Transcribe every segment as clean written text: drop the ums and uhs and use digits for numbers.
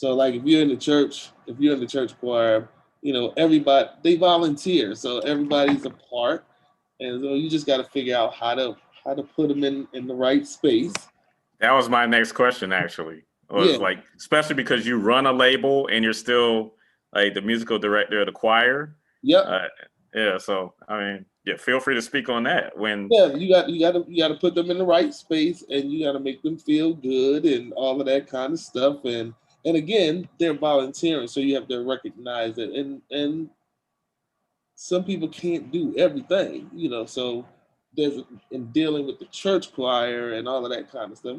So like if you're in the church choir, everybody, they volunteer, so everybody's a part, and so you just got to figure out how to put them in the right space. That was my next question, actually. Was Yeah. like, especially because you run a label and you're still like the musical director of the choir. Yep. Yeah. So I mean, yeah, feel free to speak on that. You got to put them in the right space, and you got to make them feel good and all of that kind of stuff. And again, they're volunteering, so you have to recognize it. And some people can't do everything, So there's in dealing with the church choir and all of that kind of stuff.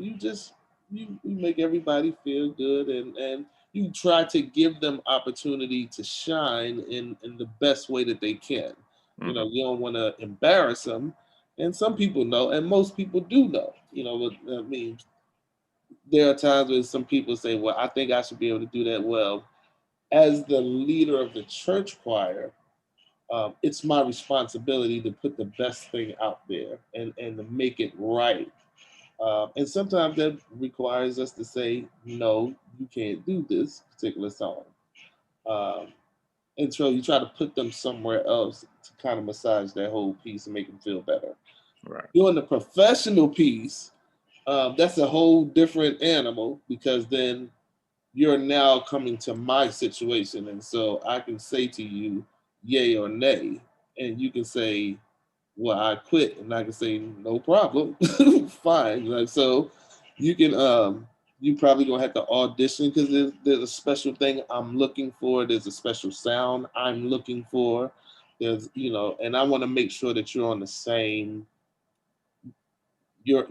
You make everybody feel good, and you try to give them opportunity to shine in the best way that they can. Mm-hmm. You don't want to embarrass them, and some people know, and most people do know. What I mean, there are times when some people say, "Well, I think I should be able to do that." Well, as the leader of the church choir, it's my responsibility to put the best thing out there and to make it right. And sometimes that requires us to say, no, you can't do this particular song. And so you try to put them somewhere else to kind of massage that whole piece and make them feel better. Right. Doing the professional piece, that's a whole different animal, because then you're now coming to my situation. And so I can say to you, yay or nay, and you can say, well, I quit, and I can say, no problem, fine. Like, so you can, you probably gonna have to audition, because there's a special thing I'm looking for. There's a special sound I'm looking for. There's, and I want to make sure that you're on the same. You're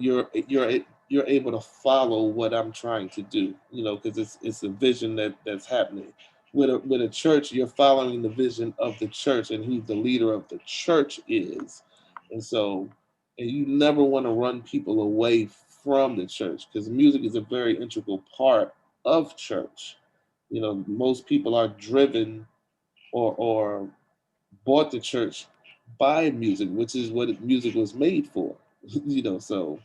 able to follow what I'm trying to do, because it's a vision that's happening. With a church, you're following the vision of the church and who the leader of the church is. And so, and you never want to run people away from the church, because music is a very integral part of church. Most people are driven or bought the church by music, which is what music was made for. So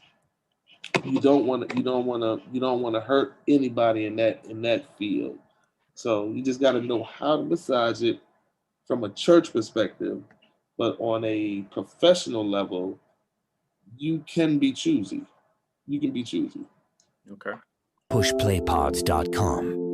you don't want to hurt anybody in that field. So you just got to know how to massage it from a church perspective, but on a professional level, you can be choosy. You can be choosy. Okay. Pushplaypods.com